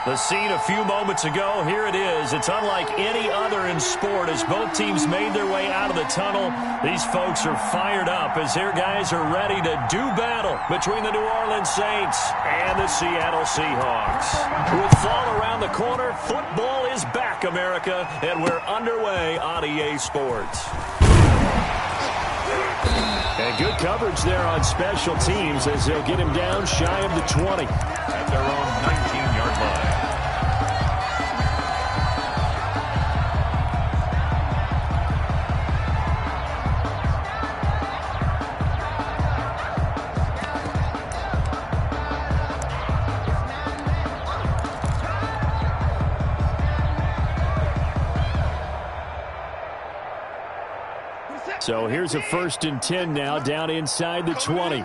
The scene a few moments ago, here it is. It's unlike any other in sport as both teams made their way out of the tunnel. These folks are fired up as their guys are ready to do battle between the New Orleans Saints and the Seattle Seahawks. With fall around the corner, football is back, America, and we're underway on EA Sports. And good coverage there on special teams as they'll get him down shy of the 20. At their own 19-yard line. So here's a 1st and 10 now, down inside the 20.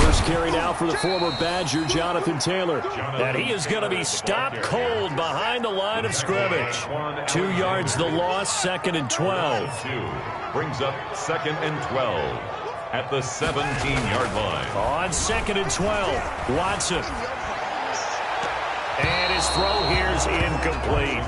First carry now for the former Badger, Jonathan Taylor. And he is going to be stopped cold behind the line of scrimmage. 2 yards the loss, 2nd and 12. Brings up 2nd and 12 at the 17-yard line. On 2nd and 12, Watson. And his throw here is incomplete.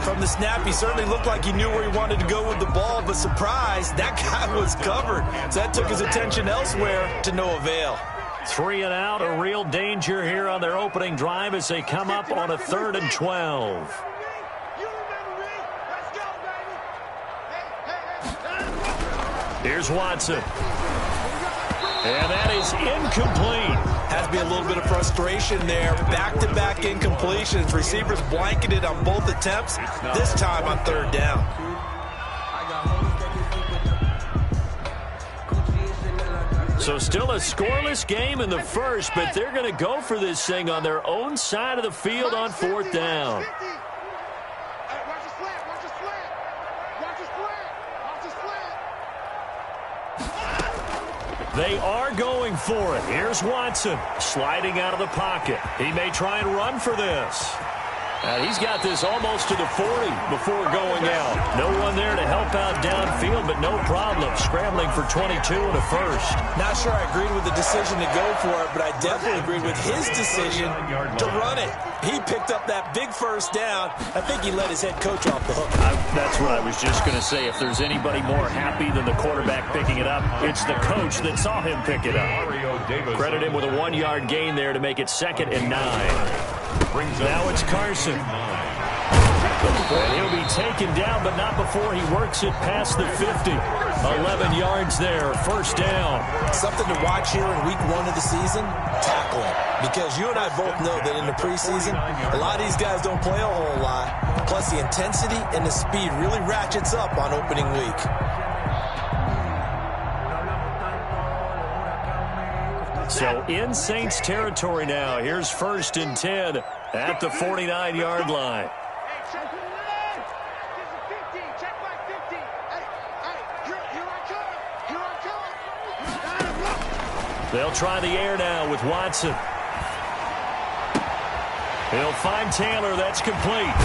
From the snap, he certainly looked like he knew where he wanted to go with the ball, but surprise, that guy was covered. So that took his attention elsewhere to no avail. 3 and out, a real danger here on their opening drive as they come up on a 3rd and 12. Here's Watson. And that is incomplete. Has to be a little bit of frustration there. Back-to-back incompletions. Receivers blanketed on both attempts, this time on 3rd down. So still a scoreless game in the first, but they're going to go for this thing on their own side of the field on 4th down. They are going for it. Here's Watson sliding out of the pocket. He may try and run for this. And he's got this almost to the 40 before going out. No one there to help out downfield, but no problem. Scrambling for 22 and a first. Not sure I agreed with the decision to go for it, but I definitely agreed with his decision to run it. He picked up that big 1st down. I think he let his head coach off the hook. That's what I was just going to say. If there's anybody more happy than the quarterback picking it up, it's the coach that saw him pick it up. Credit him with a 1-yard gain there to make it 2nd and 9. Now it's Carson. And he'll be taken down, but not before he works it past the 50. 11 yards there, 1st down. Something to watch here in week 1 of the season, tackling. Because you and I both know that in the preseason, a lot of these guys don't play a whole lot. Plus the intensity and the speed really ratchets up on opening week. So in Saints territory now. Here's 1st and 10 at the 49-yard line. They'll try the air now with Watson. He'll find Taylor. That's complete.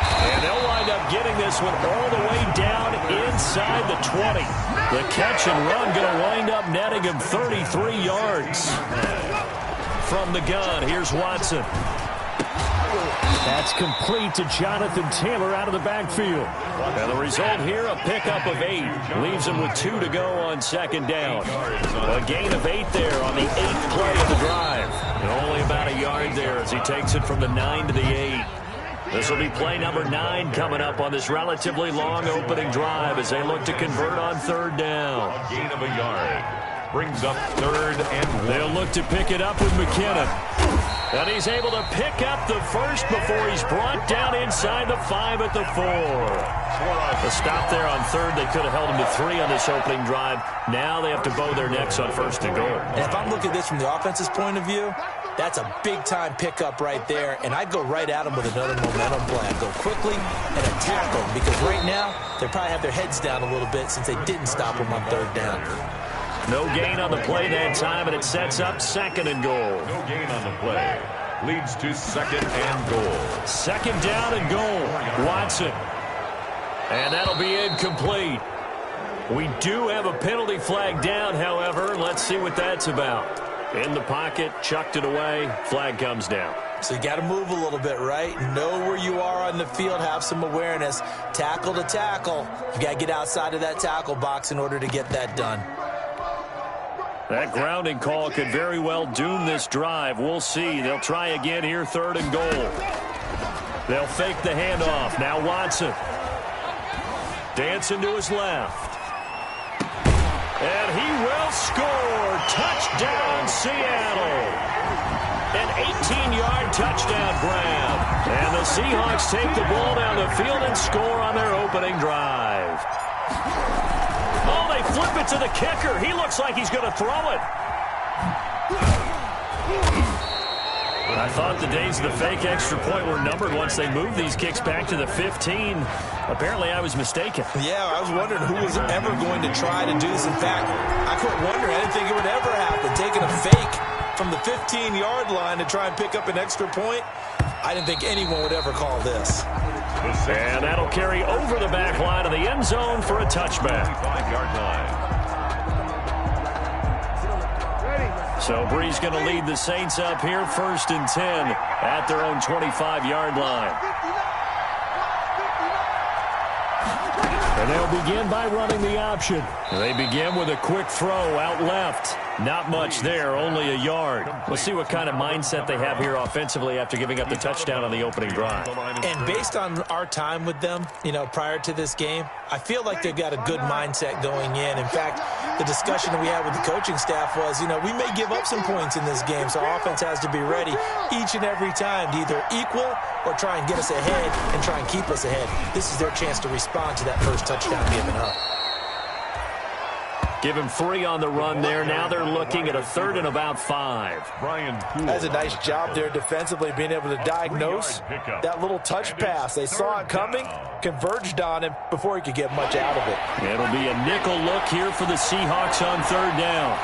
And they'll wind up getting this one all the way down inside the 20. The catch and run going to wind up netting him 33 yards. From the gun, here's Watson. That's complete to Jonathan Taylor out of the backfield. And the result here, a pickup of 8. Leaves him with 2 to go on 2nd down. A gain of 8 there on the 8th play of the drive. And only about a yard there as he takes it from the 9 to the 8. This will be play number 9 coming up on this relatively long opening drive as they look to convert on 3rd down. A gain of a yard. Brings up 3rd and 1. They'll look to pick it up with McKinnon. And he's able to pick up the first before he's brought down inside the 5 at the 4. The stop there on 3rd. They could have held him to 3 on this opening drive. Now they have to bow their necks on 1st and goal. And if I'm looking at this from the offense's point of view, that's a big-time pickup right there, and I'd go right at him with another momentum play. I'd go quickly and attack them because right now they probably have their heads down a little bit since they didn't stop him on 3rd down. No gain on the play that time, and it sets up 2nd and goal. No gain on the play. Leads to 2nd and goal. 2nd down and goal. Watson. And that'll be incomplete. We do have a penalty flag down, however. Let's see what that's about. In the pocket, chucked it away, flag comes down. So you got to move a little bit, right? Know where you are on the field, have some awareness. Tackle to tackle. You got to get outside of that tackle box in order to get that done. That grounding call could very well doom this drive. We'll see. They'll try again here, 3rd and goal. They'll fake the handoff. Now Watson. Dancing to his left. And he will score. Touchdown, Seattle. An 18-yard touchdown grab. And the Seahawks take the ball down the field and score on their opening drive. Oh, they flip it to the kicker. He looks like he's going to throw it. I thought the days of the fake extra point were numbered once they moved these kicks back to the 15. Apparently, I was mistaken. Yeah, I was wondering who was ever going to try to do this. In fact, I couldn't wonder. I didn't think it would ever happen. Taking a fake from the 15-yard line to try and pick up an extra point, I didn't think anyone would ever call this. And that'll carry over the back line of the end zone for a touchback. 5-yard line. So Brees going to lead the Saints up here, 1st and 10 at their own 25-yard line. And they'll begin by running the option. They begin with a quick throw out left. Not much there, only a yard. We'll see what kind of mindset they have here offensively after giving up the touchdown on the opening drive. And based on our time with them, prior to this game, I feel like they've got a good mindset going in. In fact, the discussion that we had with the coaching staff was, we may give up some points in this game, so our offense has to be ready each and every time to either equal or try and get us ahead and try and keep us ahead. This is their chance to respond to that first touchdown given up. Give him 3 on the run there. Now they're looking at a 3rd and about 5. That's a nice job there defensively, being able to diagnose that little touch pass. They saw it coming, converged on him before he could get much out of it. It'll be a nickel look here for the Seahawks on 3rd down.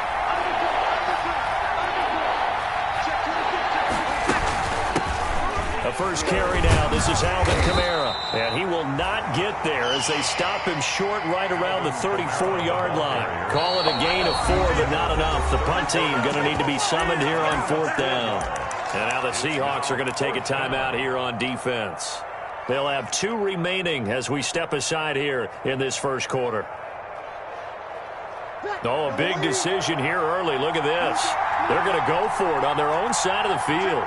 The first carry now. This is Alvin Kamara. And he will not get there as they stop him short right around the 34-yard line. Call it a gain of 4, but not enough. The punt team going to need to be summoned here on 4th down. And now the Seahawks are going to take a timeout here on defense. They'll have 2 remaining as we step aside here in this first quarter. Oh, a big decision here early. Look at this. They're going to go for it on their own side of the field.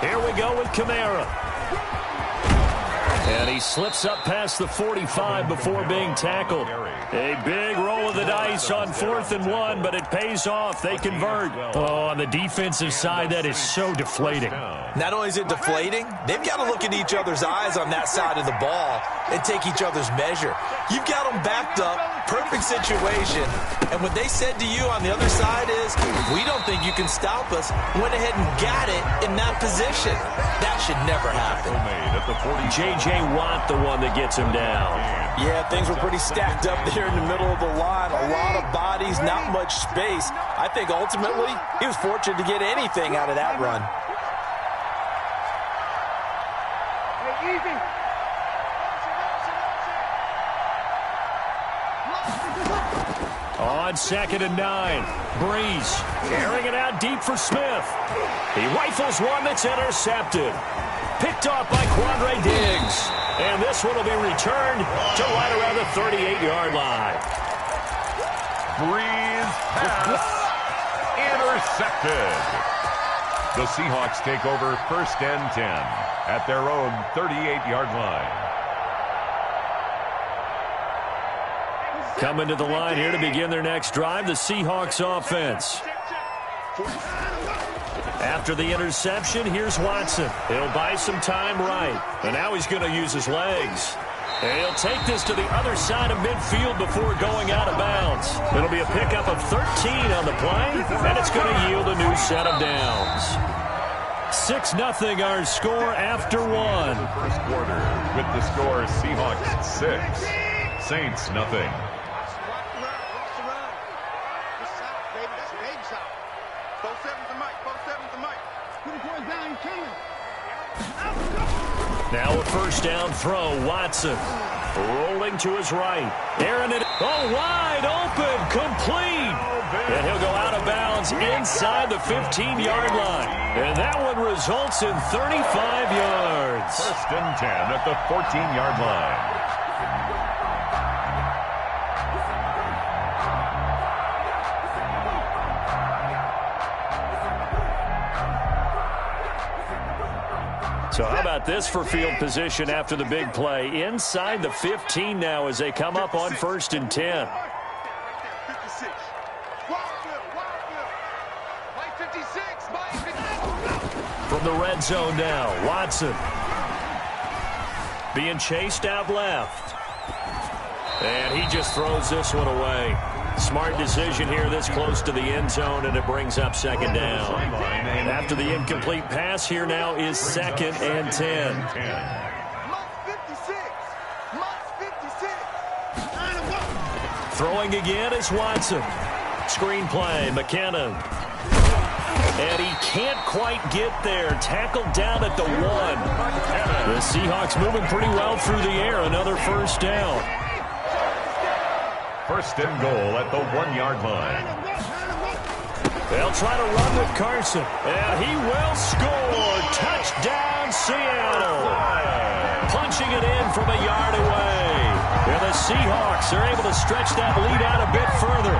Here we go with Kamara. And he slips up past the 45 before being tackled. A big roll of the dice on 4th and 1, but it pays off. They convert. Oh, on the defensive side, that is so deflating. Not only is it deflating, they've got to look at each other's eyes on that side of the ball and take each other's measure. You've got them backed up, perfect situation, and what they said to you on the other side is, we don't think you can stop us. Went ahead and got it in that position. That should never happen. J.J. Watt, the one that gets him down. Yeah, things were pretty stacked up there in the middle of the line. A lot of bodies, not much space. I think ultimately he was fortunate to get anything out of that run. On 2nd and 9, Brees carrying it out deep for Smith. He rifles one that's intercepted. Picked off by Quandre Diggs. And this one will be returned to right around the 38-yard line. Brees pass intercepted. The Seahawks take over 1st and 10 at their own 38-yard line. Coming to the line here to begin their next drive, the Seahawks offense. After the interception, here's Watson. He'll buy some time right. And now he's going to use his legs. And he'll take this to the other side of midfield before going out of bounds. It'll be a pickup of 13 on the play, and it's going to yield a new set of downs. 6-0 our score after 1. First quarter with the score Seahawks 6, Saints nothing. Now a first down throw. Watson rolling to his right. Aaron, wide open, complete. And he'll go out of bounds inside the 15-yard line. And that one results in 35 yards. First and 10 at the 14-yard line. So how about this for field position after the big play? Inside the 15 now as they come up on first and 10. From the red zone now, Watson being chased out left. And he just throws this one away. Smart decision here this close to the end zone, and it brings up second down. After the incomplete pass, here now is second and 10. Throwing again is Watson. Screenplay, McKinnon. And he can't quite get there. Tackled down at the 1. The Seahawks moving pretty well through the air. Another first down. First and goal at the 1-yard line. They'll try to run with Carson. And he will score. Touchdown, Seattle. Punching it in from a yard away. And the Seahawks are able to stretch that lead out a bit further.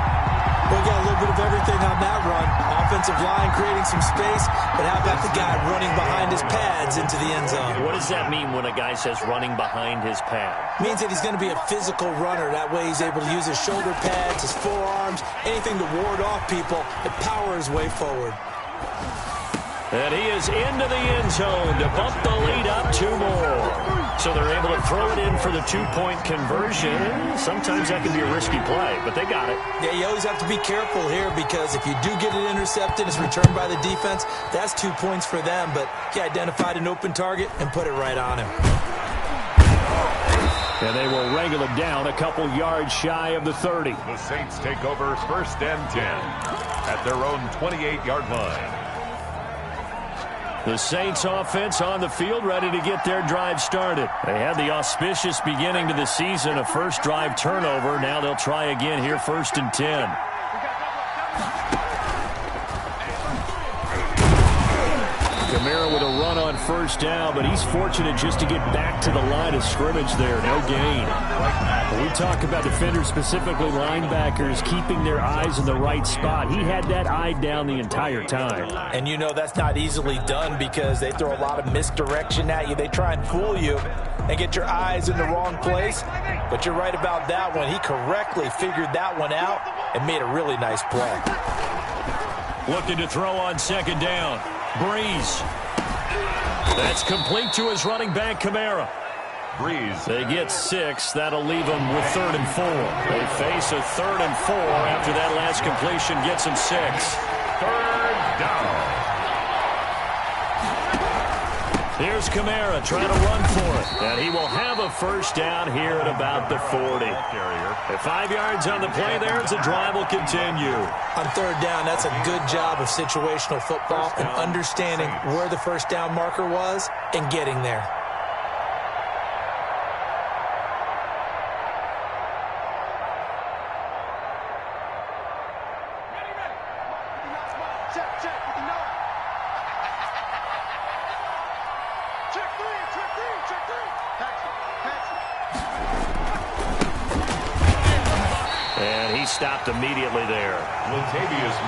We got a little bit of everything on that run. Offensive line creating some space, but how about the guy running behind his pads into the end zone? What does that mean when a guy says running behind his pad? Means that he's going to be a physical runner. That way he's able to use his shoulder pads, his forearms, anything to ward off people and power his way forward. And he is into the end zone to bump the lead up 2 more. So they're able to throw it in for the 2-point conversion. Sometimes that can be a risky play, but they got it. Yeah, you always have to be careful here because if you do get it intercepted, it's returned by the defense. That's 2 points for them, but he identified an open target and put it right on him. And they will wrangle it down a couple yards shy of the 30. The Saints take over first and 10 at their own 28-yard line. The Saints offense on the field ready to get their drive started. They had the auspicious beginning to the season, a first drive turnover. Now they'll try again here first and 10. Kamara with a run on first down, but he's fortunate just to get back to the line of scrimmage there. No gain. When we talk about defenders, specifically linebackers, keeping their eyes in the right spot, he had that eye down the entire time. And you know that's not easily done because they throw a lot of misdirection at you. They try and fool you and get your eyes in the wrong place. But you're right about that one. He correctly figured that one out and made a really nice play. Looking to throw on second down. Breeze. That's complete to his running back, Kamara. Breeze. They get 6. That'll leave them with 3rd and 4. They face a 3rd and 4 after that last completion gets them 6. 3rd down. Here's Kamara trying to run for it. And he will have a first down here at about the 40. At 5 yards on the play there as the drive will continue. On 3rd down, that's a good job of situational football and understanding where the first down marker was and getting there. Stopped immediately there.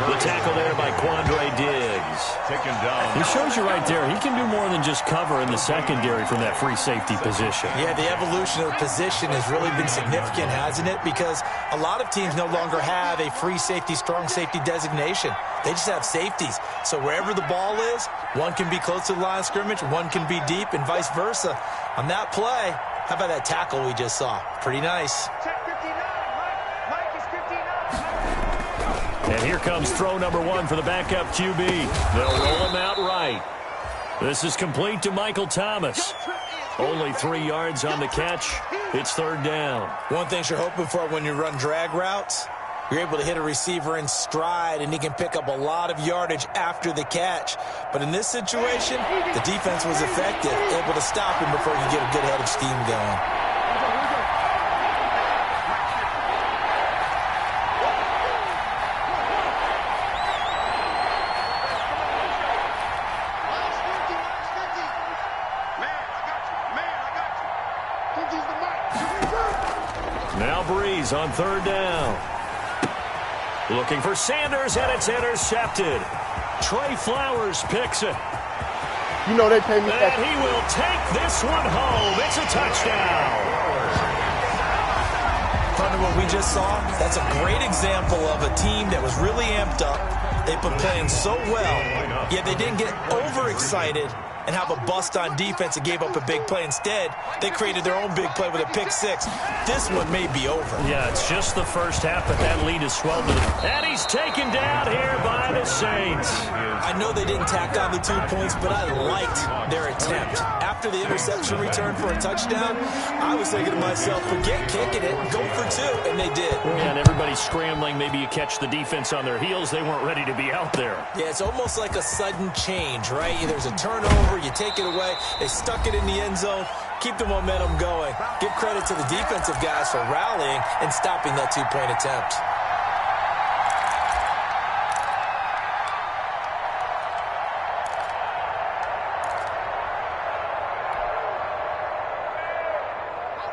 The tackle there by Quandre Diggs. Taken down. He shows you right there, he can do more than just cover in the secondary from that free safety position. Yeah, the evolution of the position has really been significant, hasn't it? Because a lot of teams no longer have a free safety, strong safety designation. They just have safeties. So wherever the ball is, one can be close to the line of scrimmage, one can be deep, and vice versa. On that play, how about that tackle we just saw? Pretty nice. And here comes throw number 1 for the backup QB. They'll roll him out right. This is complete to Michael Thomas. Only 3 yards on the catch. It's 3rd down. One thing you're hoping for when you run drag routes, You're able to hit a receiver in stride, and he can pick up a lot of yardage after the catch. But in this situation, the defense was effective, able to stop him before you get a good head of steam going. Now Breeze on third down. Looking for Sanders, and it's intercepted. Trey Flowers picks it. You know they pay me. And he will take this one home. It's a touchdown. Partner, what we just saw, that's a great example of a team that was really amped up. They've been playing so well, yet they didn't get overexcited and have a bust on defense and gave up a big play. Instead, they created their own big play with a pick six. This one may be over. Yeah, it's just the first half, but that lead is swelled to the... And he's taken down here by the Saints. I know they didn't tack on the 2 points, but I liked their attempt. After the interception return for a touchdown, I was thinking to myself, forget kicking it, go for two, and they did. And everybody's scrambling. Maybe you catch the defense on their heels. They weren't ready to be out there. Yeah, it's almost like a sudden change, right? There's a turnover, you take it away, they stuck it in the end zone, keep the momentum going. Give credit to the defensive guys for rallying and stopping that two-point attempt.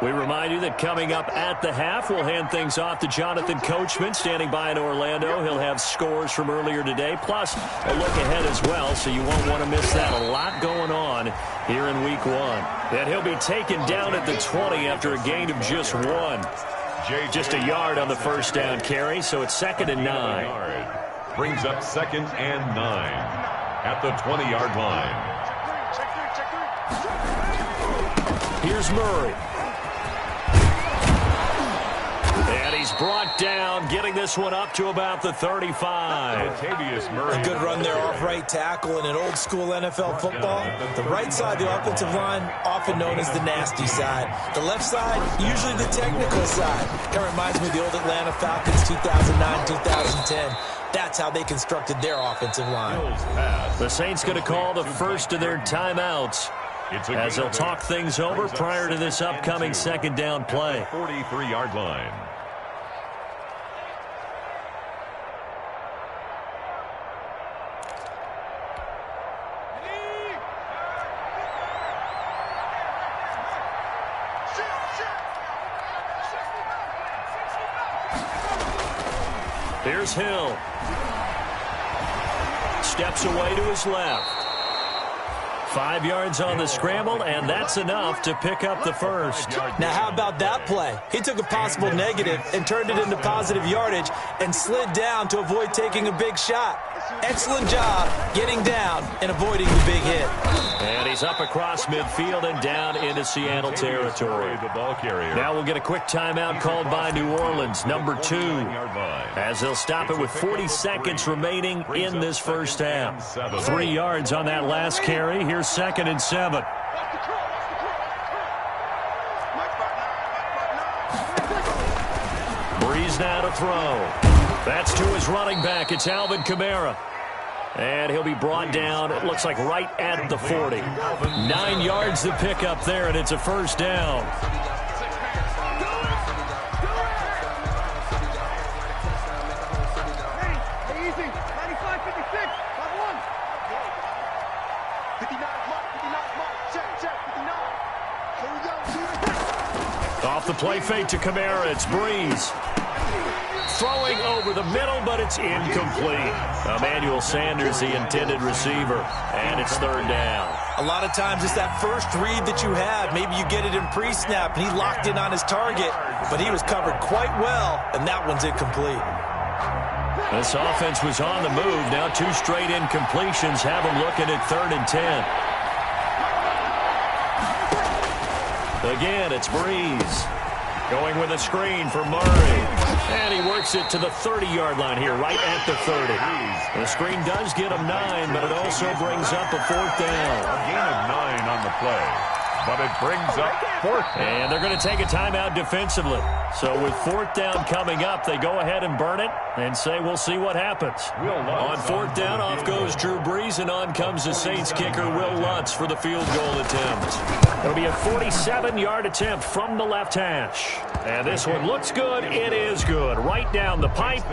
We remind you that coming up at the half, we'll hand things off to Jonathan Coachman, standing by in Orlando. He'll have scores from earlier today, plus a look ahead as well, so you won't want to miss that. A lot going on here in Week 1. And he'll be taken down at the 20 after a gain of just 1. Just a yard on the first down carry, so it's 2nd and 9. Brings up 2nd and 9 at the 20-yard line. Here's Murray. And he's brought down, getting this one up to about the 35. Latavius Murray. A good run there off right tackle in an old-school NFL football. The right side, the offensive line, often known as the nasty side. The left side, usually the technical side. That reminds me of the old Atlanta Falcons 2009-2010. That's how they constructed their offensive line. The Saints going to call the first of their timeouts as they'll talk things over prior to this upcoming second down play. 43-yard line. Here's Hill. Steps away to his left. 5 yards on the scramble, and that's enough to pick up the first. Now, how about that play? He took a possible negative and turned it into positive yardage and slid down to avoid taking a big shot. Excellent job getting down and avoiding the big hit. And he's up across midfield and down into Seattle territory. The ball carrier. Now we'll get a quick timeout called by New Orleans, number 2, as they'll stop it with 40 seconds remaining in this first half. 3 yards on that last carry. Here's 2nd and 7. Breeze now to throw. That's to his running back. It's Alvin Kamara. And he'll be brought down, it looks like right at the 40. 9 yards to pick up there, and it's a first down. Off the play fake to Kamara, it's Breeze. Throwing over the middle, but it's incomplete. Emmanuel Sanders, the intended receiver, and it's 3rd down. A lot of times it's that first read that you have. Maybe you get it in pre-snap, and he locked in on his target, but he was covered quite well, and that one's incomplete. This offense was on the move. Now 2 straight incompletions have them looking at 3rd and 10. Again, it's Breeze. Going with a screen for Murray. And he works it to the 30-yard line here, right at the 30. The screen does get him 9, but it also brings up a 4th down. A gain of 9 on the play. but it brings up fourth. And they're going to take a timeout defensively. So with fourth down coming up, they go ahead and burn it and say we'll see what happens. On fourth down, off goes Drew Brees, and on comes the Saints kicker Will Lutz for the field goal attempt. It'll be a 47-yard attempt from the left hash. And this one looks good. It is good. Right down the pipe.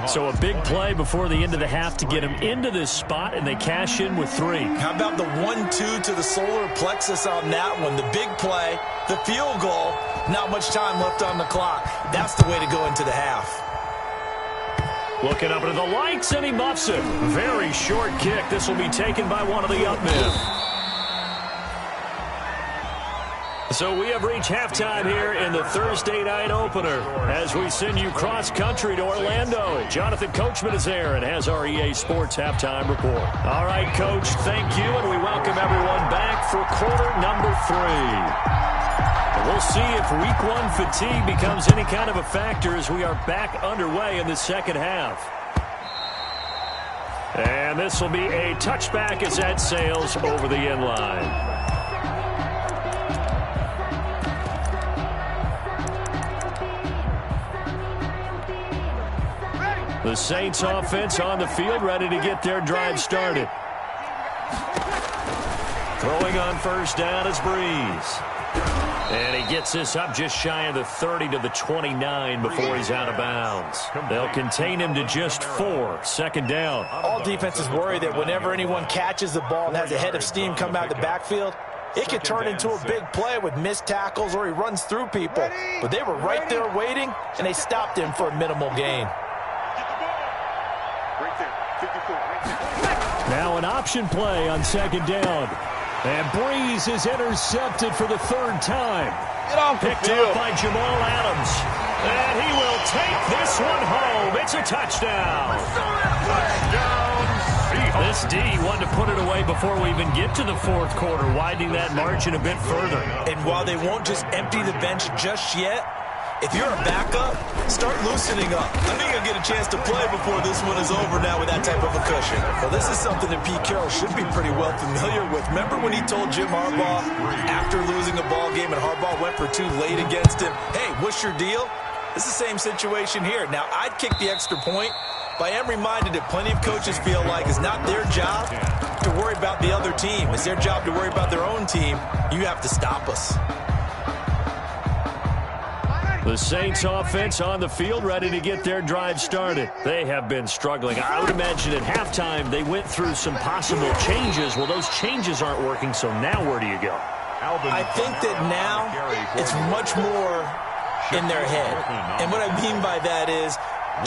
So a big play before the end of the half to get him into this spot, and they cash in with 3. How about the 1-2 to the solar plexus on that one? The big play, the field goal, not much time left on the clock. That's the way to go into the half. Looking up into the lights, and he muffs it. Very short kick. This will be taken by one of the up men. So we have reached halftime here in the Thursday night opener as we send you cross-country to Orlando. Jonathan Coachman is there and has our EA Sports halftime report. All right, Coach, thank you, and we welcome everyone back for quarter number 3. We'll see if week 1 fatigue becomes any kind of a factor as we are back underway in the second half. And this will be a touchback as that sails over the end line. The Saints offense on the field, ready to get their drive started. Throwing on first down is Brees. And he gets this up just shy of the 30 to the 29 before he's out of bounds. They'll contain him to just 4. Second down. All defenses worry that whenever anyone catches the ball and has a head of steam come out of the backfield, it could turn into a big play with missed tackles or he runs through people. But they were right there waiting, and they stopped him for a minimal gain. Now an option play on second down. And Brees is intercepted for the 3rd time. Picked up by Jamal Adams. And he will take this one home. It's a touchdown. This D wanted to put it away before we even get to the 4th quarter, widening that margin a bit further. And while they won't just empty the bench just yet, if you're a backup, start loosening up. I think you'll get a chance to play before this one is over now with that type of a cushion. Well, this is something that Pete Carroll should be pretty well familiar with. Remember when he told Jim Harbaugh after losing a ball game and Harbaugh went for 2 late against him, hey, what's your deal? It's the same situation here. Now, I'd kick the extra point, but I am reminded that plenty of coaches feel like it's not their job to worry about the other team. It's their job to worry about their own team. You have to stop us. The Saints offense on the field, ready to get their drive started. They have been struggling. I would imagine at halftime they went through some possible changes. Well, those changes aren't working, so now where do you go? I think that now it's much more in their head. And what I mean by that is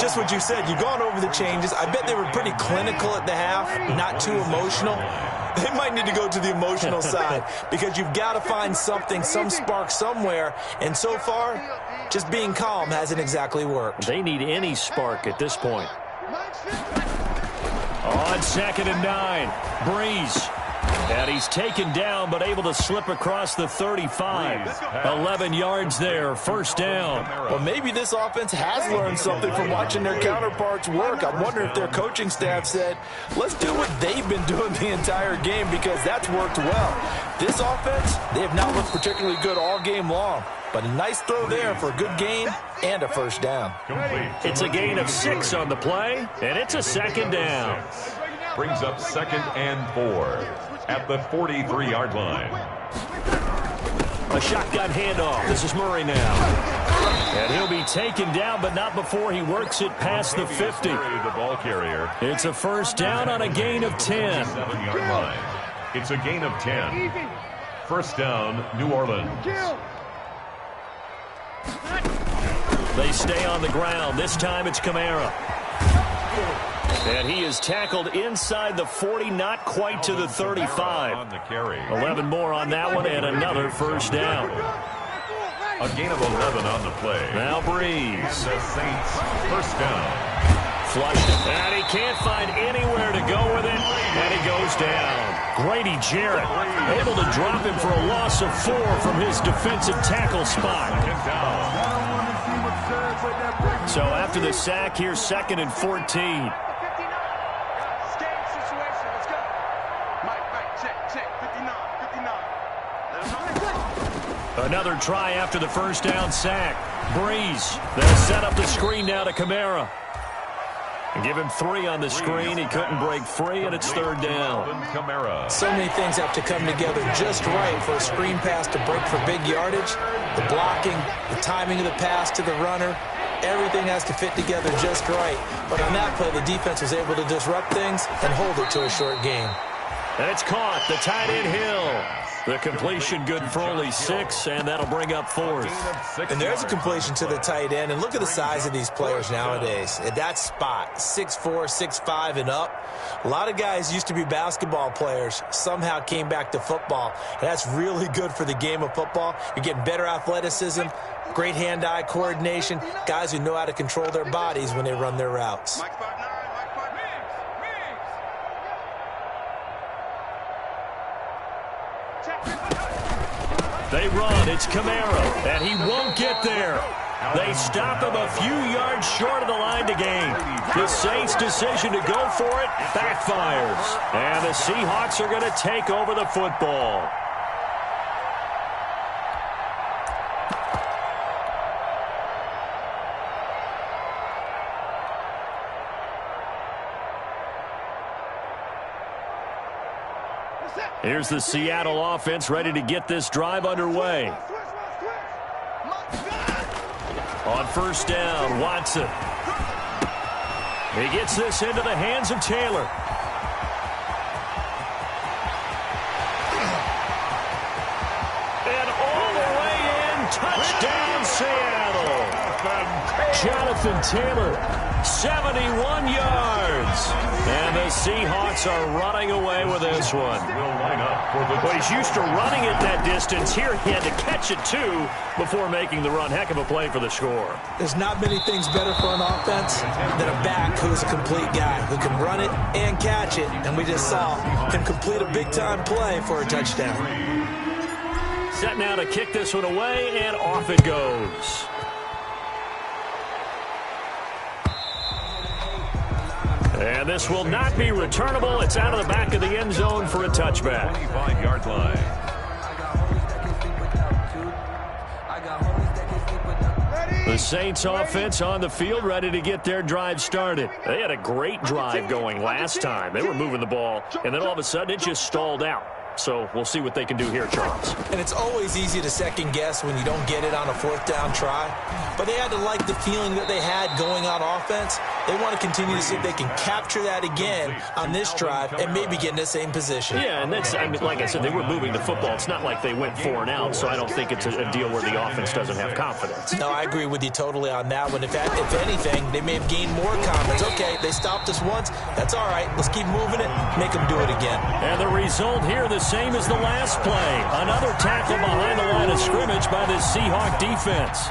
just what you said. You've gone over the changes. I bet they were pretty clinical at the half, not too emotional. They might need to go to the emotional side because you've got to find something, some spark somewhere. And so far, just being calm hasn't exactly worked. They need any spark at this point. On 2nd and 9, Brees. And he's taken down but able to slip across the 35. 11 yards there, first down. Well, maybe this offense has learned something from watching their counterparts work. I wonder if their coaching staff said, let's do what they've been doing the entire game because that's worked well. This offense, they have not looked particularly good all game long. But a nice throw there for a good gain and a first down. It's a gain of 6 on the play, and it's a second down. Brings up 2nd and 4 at the 43-yard line. A shotgun handoff. This is Murray now. And he'll be taken down, but not before he works it past the 50. The ball carrier. It's a first down on a gain of 10. 7-yard line. It's a gain of 10. First down, New Orleans. They stay on the ground. This time it's Kamara. And he is tackled inside the 40, not quite to the 35. On the carry. 11 more on that one, and another first down. A gain of 11 on the play. Now Brees. The Saints, first down. Flushed it, and he can't find anywhere to go with it, and he goes down. Grady Jarrett able to drop him for a loss of 4 from his defensive tackle spot. So after the sack, here's 2nd and 14. Another try after the first down sack. Breeze. They'll set up the screen now to Kamara. Give him 3 on the screen. He couldn't break free, and it's third down. So many things have to come together just right for a screen pass to break for big yardage. The blocking, the timing of the pass to the runner, everything has to fit together just right. But on that play, the defense was able to disrupt things and hold it to a short game. And it's caught. The tight end Hill. The completion good for only 6, and that'll bring up 4th. And there's a completion to the tight end. And look at the size of these players nowadays. At that spot, 6'4", 6'5", and up. A lot of guys used to be basketball players, somehow came back to football. And that's really good for the game of football. You're getting better athleticism, great hand-eye coordination, guys who know how to control their bodies when they run their routes. They run. It's Kamara, and he won't get there. They stop him a few yards short of the line to gain. The Saints' decision to go for it backfires. And the Seahawks are going to take over the football. Here's the Seattle offense ready to get this drive underway. On first down, Watson. He gets this into the hands of Taylor. And all the way in, touchdown Seattle. Jonathan Taylor, 71 yards. And the Seahawks are running away with this one. Well, he's used to running it that distance. Here he had to catch it, too, before making the run. Heck of a play for the score. There's not many things better for an offense than a back who's a complete guy, who can run it and catch it. And we just saw him complete a big-time play for a touchdown. Set now to kick this one away, and off it goes. And this will not be returnable. It's out of the back of the end zone for a touchback. 25-yard line. The Saints offense on the field ready to get their drive started. They had a great drive going last time. They were moving the ball, and then all of a sudden it just stalled out. So we'll see what they can do here, Charles. And it's always easy to second guess when you don't get it on a 4th down try. But they had to like the feeling that they had going on offense. They want to continue to see if they can capture that again on this drive and maybe get in the same position. Yeah, and that's, I mean, like I said, they were moving the football. It's not like they went 4 and out, so I don't think it's a deal where the offense doesn't have confidence. No, I agree with you totally on that one. If anything, they may have gained more confidence. Okay, they stopped us once. That's all right. Let's keep moving it. Make them do it again. And the result here, the same as the last play. Another tackle behind the line of scrimmage by the Seahawk defense.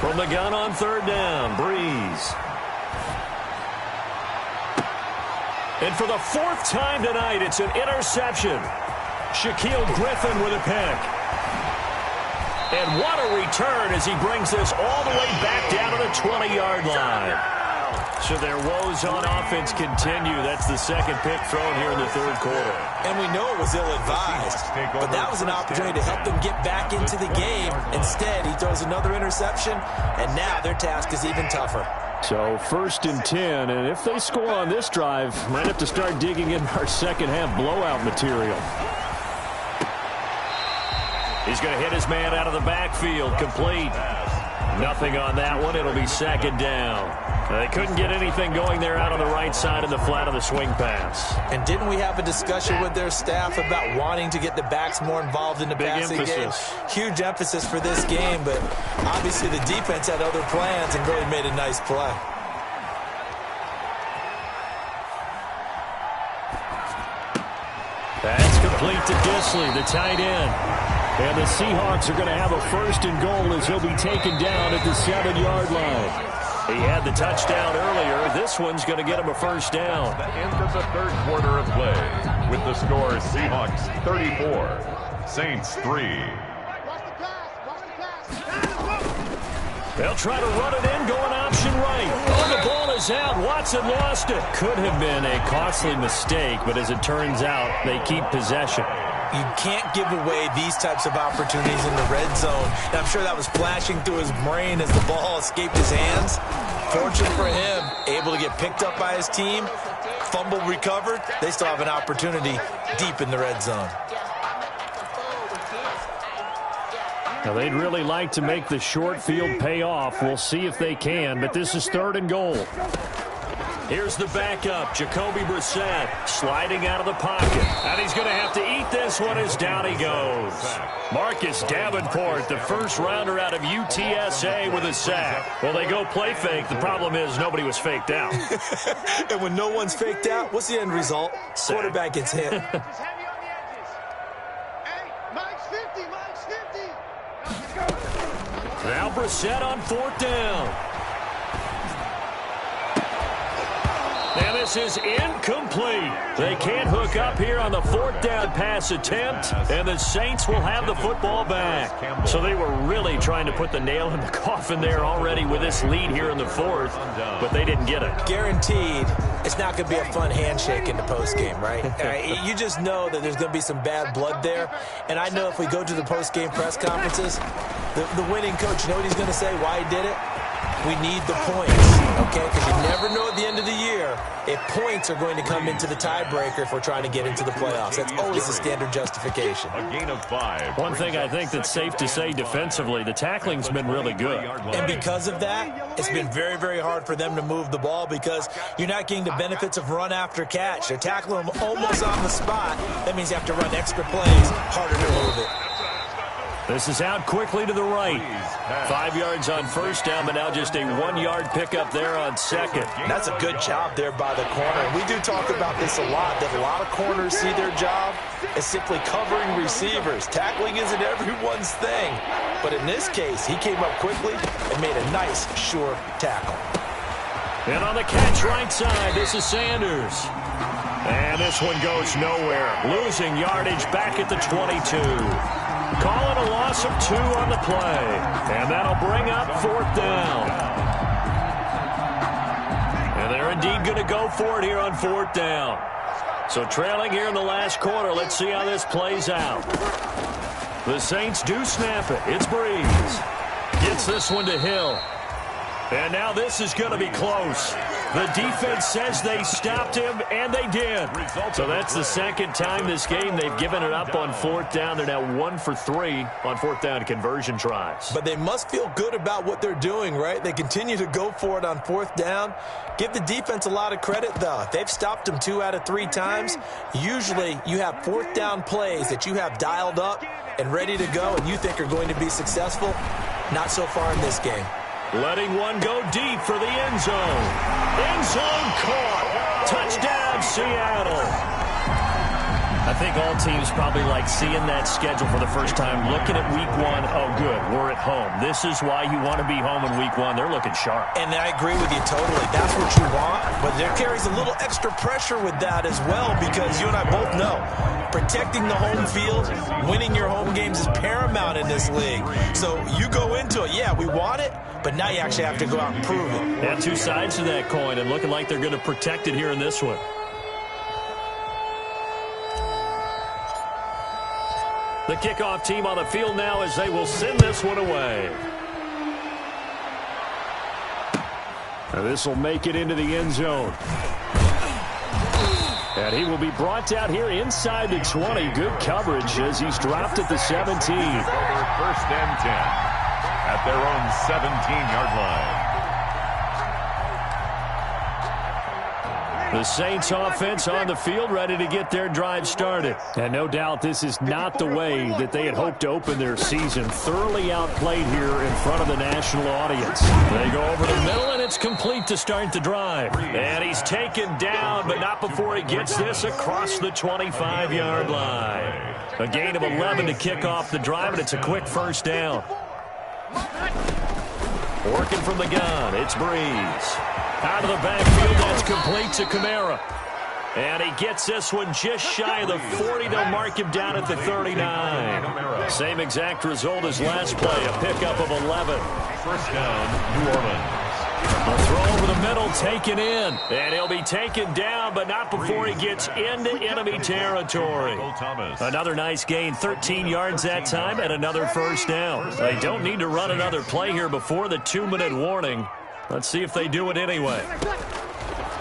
From the gun on 3rd down, Breeze. And for the 4th time tonight, it's an interception. Shaquill Griffin with a pick. And what a return as he brings this all the way back down to the 20-yard line. So their woes on offense continue. That's the 2nd pick thrown here in the 3rd quarter. And we know it was ill-advised, but that was an opportunity to help them get back into the game. Instead, he throws another interception, and now their task is even tougher. So 1st and 10, and if they score on this drive, might have to start digging in our second-half blowout material. He's going to hit his man out of the backfield, complete. Nothing on that one. It'll be 2nd down. They couldn't get anything going there out on the right side of the flat of the swing pass. And didn't we have a discussion with their staff about wanting to get the backs more involved in the passing game? Huge emphasis for this game, but obviously the defense had other plans and really made a nice play. That's complete to Disley, the tight end. And the Seahawks are going to have a 1st and goal as he'll be taken down at the 7-yard line. He had the touchdown earlier. This one's going to get him a 1st down. The end of the 3rd quarter of play with the score Seahawks 34, Saints 3. They'll try to run it in, going option right. Oh, the ball is out. Watson lost it. Could have been a costly mistake, but as it turns out, they keep possession. You can't give away these types of opportunities in the red zone. And I'm sure that was flashing through his brain as the ball escaped his hands. Fortunate for him, able to get picked up by his team, fumble recovered. They still have an opportunity deep in the red zone. Now, they'd really like to make the short field pay off. We'll see if they can, but this is 3rd and goal. Here's the backup, Jacoby Brissett, sliding out of the pocket. And he's going to have to eat this one as down he goes. Marcus Davenport, the first rounder out of UTSA with a sack. Well, they go play fake. The problem is nobody was faked out. And when no one's faked out, what's the end result? Sack. Quarterback gets hit. Now Brissett on 4th down. And this is incomplete. They can't hook up here on the 4th down pass attempt, and the Saints will have the football back. So they were really trying to put the nail in the coffin there already with this lead here in the 4th, but they didn't get it. Guaranteed, it's not going to be a fun handshake in the postgame, right? You just know that there's going to be some bad blood there, and I know if we go to the postgame press conferences, the winning coach, you know what he's going to say, why he did it? We need the points, okay? Because you never know at the end of the year if points are going to come into the tiebreaker if we're trying to get into the playoffs. That's always the standard justification. A gain of 5. One thing I think that's safe to say defensively, the tackling's been really good. And because of that, it's been very, very hard for them to move the ball because you're not getting the benefits of run after catch. They're tackling them almost on the spot. That means you have to run extra plays, harder to move it. This is out quickly to the right. 5 yards on 1st down, but now just a 1-yard pickup there on 2nd. That's a good job there by the corner. And we do talk about this a lot, that a lot of corners see their job as simply covering receivers. Tackling isn't everyone's thing. But in this case, he came up quickly and made a nice, sure tackle. And on the catch right side, this is Sanders. And this one goes nowhere. Losing yardage back at the 22. Calling a loss of 2 on the play. And that'll bring up 4th down. And they're indeed going to go for it here on 4th down. So trailing here in the last quarter. Let's see how this plays out. The Saints do snap it. It's Breeze. Gets this one to Hill. And now this is going to be close. The defense says they stopped him, and they did. So that's the 2nd time this game they've given it up on 4th down. They're now 1 for 3 on 4th down conversion tries. But they must feel good about what they're doing, right? They continue to go for it on 4th down. Give the defense a lot of credit, though. They've stopped them 2 out of 3 times. Usually you have 4th down plays that you have dialed up and ready to go and you think are going to be successful. Not so far in this game. Letting one go deep for the end zone. End zone caught. Touchdown, Seattle. I think all teams probably like seeing that schedule for the first time, looking at week 1. Oh, good, we're at home. This is why you want to be home in week 1. They're looking sharp. And I agree with you totally. That's what you want. But there carries a little extra pressure with that as well because you and I both know protecting the home field, winning your home games is paramount in this league. So you go into it, yeah, we want it, but now you actually have to go out and prove it. Yeah, 2 sides to that coin and looking like they're going to protect it here in this one. The kickoff team on the field now as they will send this one away. This will make it into the end zone. And he will be brought down here inside the 20. Good coverage as he's dropped at the 17. Over 1st and 10 at their own 17-yard line. The Saints offense on the field ready to get their drive started. And no doubt this is not the way that they had hoped to open their season. Thoroughly outplayed here in front of the national audience. They go over the middle and it's complete to start the drive. And he's taken down, but not before he gets this across the 25-yard line. A gain of 11 to kick off the drive, and it's a quick 1st down. Working from the gun, it's Breeze. Out of the backfield, that's complete to Kamara. And he gets this one just shy of the 40. They'll mark him down at the 39. Same exact result as last play, a pickup of 11. First down, New Orleans. A throw over the middle, taken in. And he'll be taken down, but not before he gets into enemy territory. Another nice gain, 13 yards that time, and another first down. They don't need to run another play here before the 2-minute warning. Let's see if they do it anyway.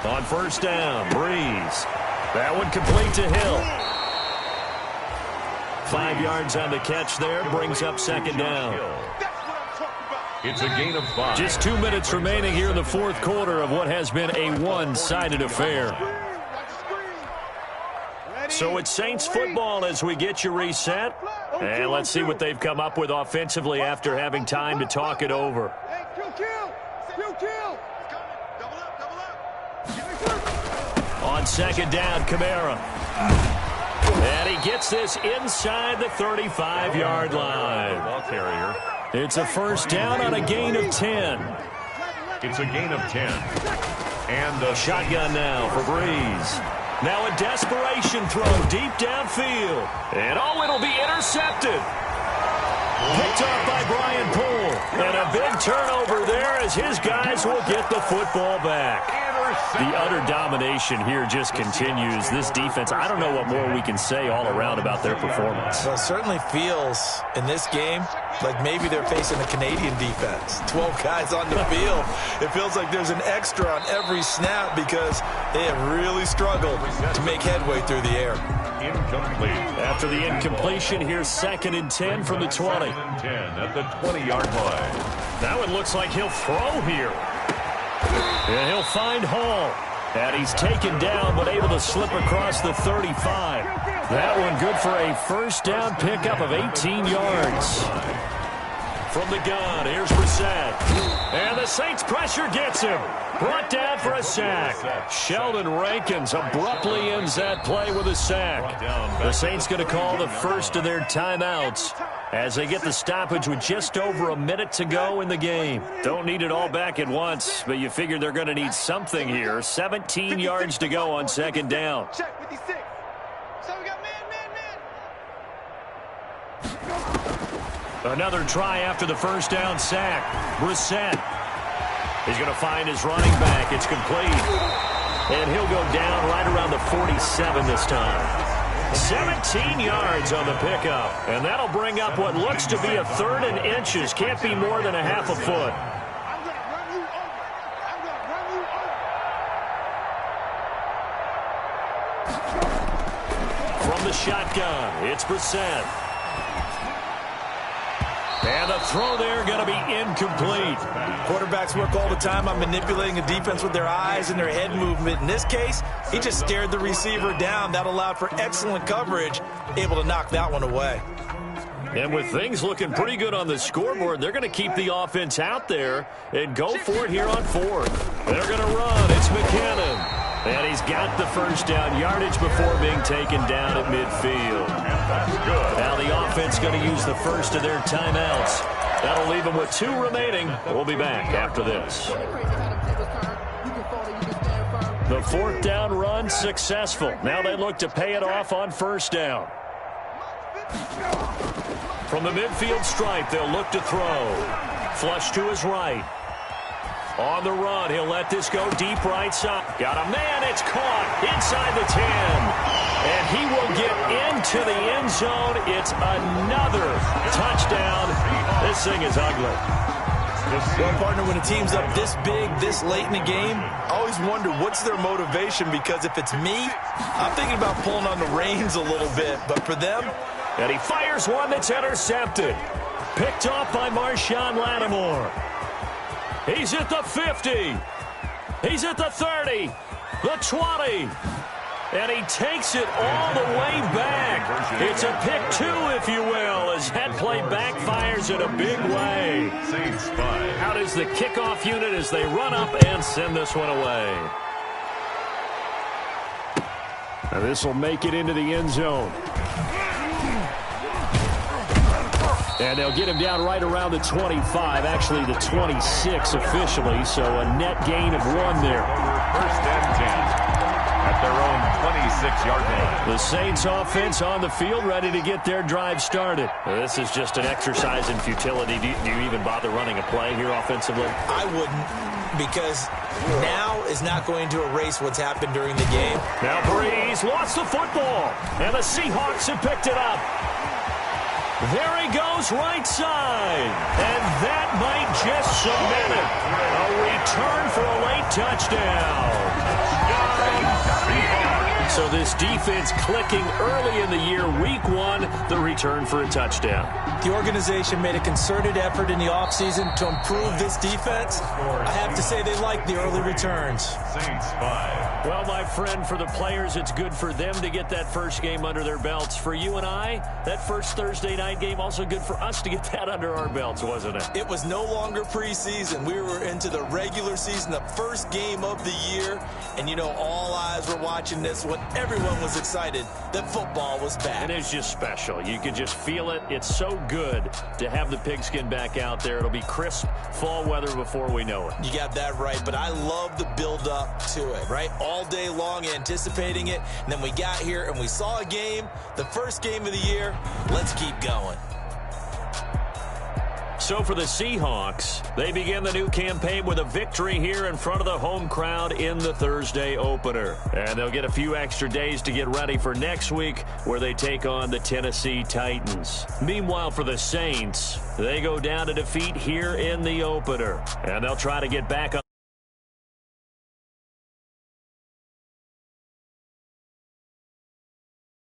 On first down, Breeze. That one complete to Hill. 5 yards on the catch there, brings up second down. It's a gain of 5. Just 2 minutes remaining here in the fourth quarter of what has been a one-sided affair. So it's Saints football as we get you reset. And let's see what they've come up with offensively after having time to talk it over. On second down, Kamara. And he gets this inside the 35-yard line. Ball carrier. It's a first down on a gain of 10. It's a gain of 10. And a Shotgun now for Breeze. Now a desperation throw deep downfield. And it'll be intercepted. Picked off by Brian Poole. And a big turnover there as his guys will get the football back. The utter domination here just continues. This defense, I don't know what more we can say all around about their performance. Well, it certainly feels in this game like maybe they're facing a Canadian defense. 12 guys on the field. It feels like there's an extra on every snap because they have really struggled to make headway through the air. incomplete. After the incompletion, here's 2nd and 10 from the 20. 10 at the 20-yard line. That one looks like he'll throw here. And he'll find Hall. And he's taken down, but able to slip across the 35. That one good for a first down pickup of 18 yards. From the gun, here's Brissett. And the Saints pressure gets him. Brought down for a sack. Sheldon Rankins abruptly ends that play with a sack. The Saints going to call the first of their timeouts as they get the stoppage with just over a minute to go in the game. Don't need it all back at once, but you figure they're going to need something here. 17 yards to go on 2nd down. Check 56. So we got man. Another try after the first down sack. Brissett. He's going to find his running back. It's complete. And he'll go down right around the 47 this time. 17 yards on the pickup. And that'll bring up what looks to be a 3rd and inches. Can't be more than a half a foot. From the shotgun, it's Brissett. And the throw there going to be incomplete. Quarterbacks work all the time on manipulating a defense with their eyes and their head movement. In this case, he just stared the receiver down. That allowed for excellent coverage, able to knock that one away. And with things looking pretty good on the scoreboard, they're going to keep the offense out there and go for it here on 4th. They're going to run. It's McKinnon. And he's got the first down yardage before being taken down at midfield. Now the offense going to use the first of their timeouts. That'll leave them with 2 remaining. We'll be back after this. The 4th down run successful. Now they look to pay it off on 1st down. From the midfield stripe, they'll look to throw. Flush to his right. On the run, he'll let this go deep right side. Got a man, it's caught inside the 10. And he will get into the end zone. It's another touchdown. This thing is ugly. Well, partner, when a team's up this big, this late in the game, I always wonder what's their motivation, because if it's me, I'm thinking about pulling on the reins a little bit. But for them... And he fires one that's intercepted. Picked off by Marshawn Lattimore. He's at the 50. He's at the 30. The 20. And he takes it all the way back. It's a pick 2, if you will, as that play backfires in a big way. Out is the kickoff unit as they run up and send this one away. Now this will make it into the end zone. And they'll get him down right around the 25, actually the 26 officially, so a net gain of 1 there. First and 10 at their own 26-yard line. The Saints offense on the field, ready to get their drive started. This is just an exercise in futility. Do you even bother running a play here offensively? I wouldn't, because now is not going to erase what's happened during the game. Now Breeze lost the football, and the Seahawks have picked it up. There he goes, right side. And that might just cement it. A return for a late touchdown. So this defense clicking early in the year, week one, the return for a touchdown. The organization made a concerted effort in the offseason to improve this defense. I have to say they like the early returns. Saints 5. Well, my friend, for the players, it's good for them to get that first game under their belts. For you and I, that first Thursday night game, also good for us to get that under our belts, wasn't it? It was no longer preseason. We were into the regular season, the first game of the year. And, you know, all eyes were watching this when everyone was excited that football was back. And it's just special. You could just feel it. It's so good to have the pigskin back out there. It'll be crisp fall weather before we know it. You got that right, but I love the build-up to it, right? All day long anticipating it, and then we got here and we saw a game, the first game of the year. Let's keep going. So for the Seahawks, they begin the new campaign with a victory here in front of the home crowd in the Thursday opener. And they'll get a few extra days to get ready for next week, where they take on the Tennessee Titans. Meanwhile, for the Saints, they go down to defeat here in the opener. And they'll try to get back on